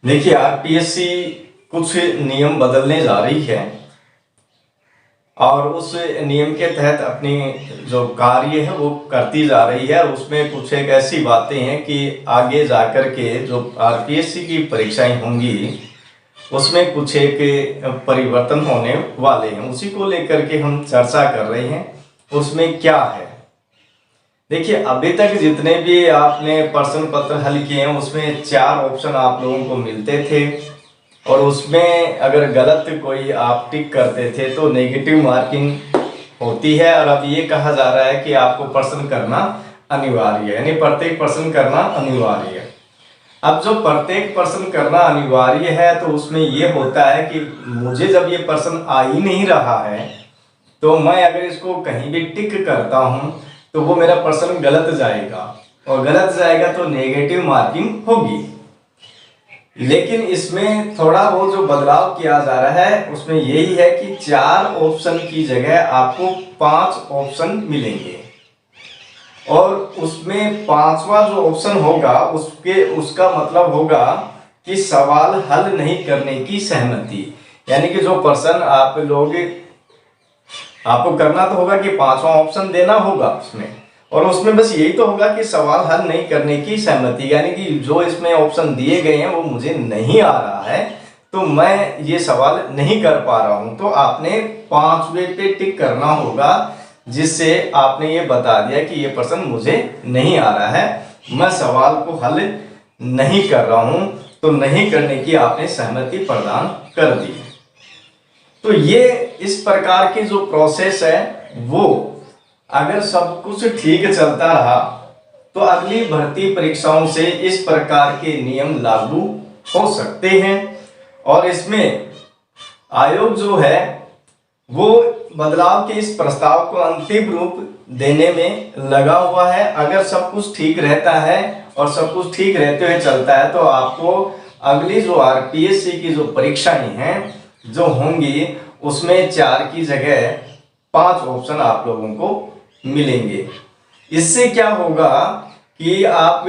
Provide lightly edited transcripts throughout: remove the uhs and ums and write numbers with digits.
देखिए, आरपीएससी कुछ नियम बदलने जा रही है और उस नियम के तहत अपनी जो कार्य है वो करती जा रही है। और उसमें कुछ एक ऐसी बातें हैं कि आगे जाकर के जो आरपीएससी की परीक्षाएं होंगी उसमें कुछ एक परिवर्तन होने वाले हैं। उसी को लेकर के हम चर्चा कर रहे हैं। उसमें क्या है, देखिए, अभी तक जितने भी आपने प्रश्न पत्र हल किए हैं उसमें 4 ऑप्शन आप लोगों को मिलते थे और उसमें अगर गलत कोई आप टिक करते थे तो नेगेटिव मार्किंग होती है। और अब ये कहा जा रहा है कि आपको प्रश्न करना अनिवार्य है, यानी प्रत्येक प्रश्न करना अनिवार्य है। अब जो प्रत्येक प्रश्न करना अनिवार्य है तो उसमें ये होता है कि मुझे जब ये प्रश्न आ ही नहीं रहा है तो मैं अगर इसको कहीं भी टिक करता हूं तो वो मेरा प्रश्न गलत जाएगा और गलत जाएगा तो नेगेटिव मार्किंग होगी। लेकिन इसमें थोड़ा वो जो बदलाव किया जा रहा है उसमें यही है कि 4 ऑप्शन की जगह आपको 5 ऑप्शन मिलेंगे और उसमें 5वां जो ऑप्शन होगा उसका मतलब होगा कि सवाल हल नहीं करने की सहमति। यानी कि जो प्रश्न आप लोग आपको करना तो होगा कि 5वां ऑप्शन देना होगा उसमें, और उसमें बस यही तो होगा कि सवाल हल नहीं करने की सहमति। यानी कि जो इसमें ऑप्शन दिए गए हैं वो मुझे नहीं आ रहा है तो मैं ये सवाल नहीं कर पा रहा हूं, तो आपने 5वें पे टिक करना होगा जिससे आपने ये बता दिया कि ये प्रश्न मुझे नहीं आ रहा है, मैं सवाल को हल नहीं कर रहा हूं, तो नहीं करने की आपने सहमति प्रदान कर दी। तो ये इस प्रकार की जो प्रोसेस है वो अगर सब कुछ ठीक चलता रहा तो अगली भर्ती परीक्षाओं से इस प्रकार के नियम लागू हो सकते हैं। और इसमें आयोग जो है वो बदलाव के इस प्रस्ताव को अंतिम रूप देने में लगा हुआ है। अगर सब कुछ ठीक रहता है और सब कुछ ठीक रहते हुए चलता है तो आपको अगली जो आरपीएससी की जो परीक्षाएं हैं जो होंगी उसमें 4 की जगह 5 ऑप्शन आप लोगों को मिलेंगे। इससे क्या होगा कि आप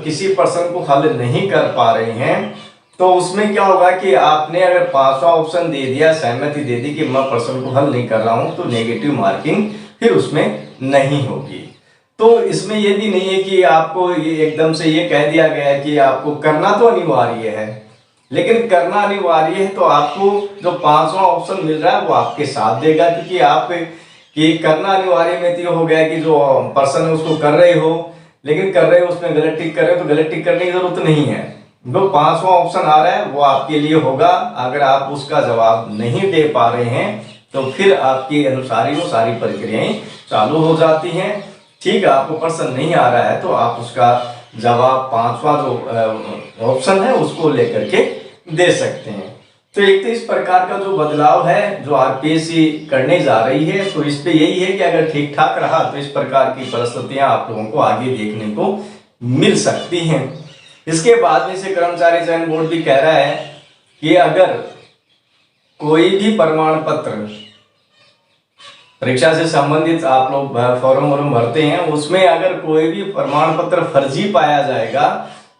किसी प्रश्न को हल नहीं कर पा रहे हैं तो उसमें क्या होगा कि आपने अगर 5वां ऑप्शन दे दिया, सहमति दे दी कि मैं प्रश्न को हल नहीं कर रहा हूं, तो नेगेटिव मार्किंग फिर उसमें नहीं होगी। तो इसमें ये भी नहीं है कि आपको ये एकदम से ये कह दिया गया है कि आपको करना तो अनिवार्य है, लेकिन करना अनिवार्य है तो आपको जो 5वां ऑप्शन मिल रहा है वो आपके साथ देगा, क्योंकि आप कि करना अनिवार्य में तो हो गया कि जो पर्सन है उसको कर रहे हो, लेकिन कर रहे हो उसमें गलत टिक कर रहे हो तो गलत टिक करने की जरूरत नहीं है। जो 5वां ऑप्शन आ रहा है वो आपके लिए होगा। अगर आप उसका जवाब नहीं दे पा रहे हैं तो फिर आपके अनुसार ही वो सारी प्रक्रियाएं चालू हो जाती हैं। ठीक है, आपको प्रश्न नहीं आ रहा है तो आप उसका जवाब 5वां जो ऑप्शन है उसको लेकर के दे सकते हैं। तो एक तो इस प्रकार का जो बदलाव है जो आरपीएससी करने जा रही है, तो इस पे यही है कि अगर ठीक ठाक रहा तो इस प्रकार की परिस्थितियां आप लोगों को आगे देखने को मिल सकती हैं। इसके बाद में से कर्मचारी चयन बोर्ड भी कह रहा है कि अगर कोई भी प्रमाण पत्र परीक्षा से संबंधित आप लोग फॉर्म भरते हैं उसमें अगर कोई भी प्रमाण पत्र फर्जी पाया जाएगा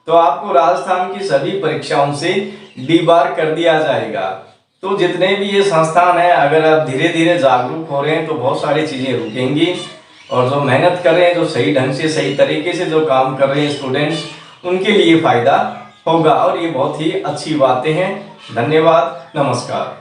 तो आपको राजस्थान की सभी परीक्षाओं से डीबार कर दिया जाएगा। तो जितने भी ये संस्थान है अगर आप धीरे धीरे जागरूक हो रहे हैं तो बहुत सारी चीजें रुकेंगी और जो मेहनत कर रहे हैं, जो सही ढंग से सही तरीके से जो काम कर रहे हैं स्टूडेंट्स, उनके लिए फायदा होगा और ये बहुत ही अच्छी बातें हैं। धन्यवाद, नमस्कार।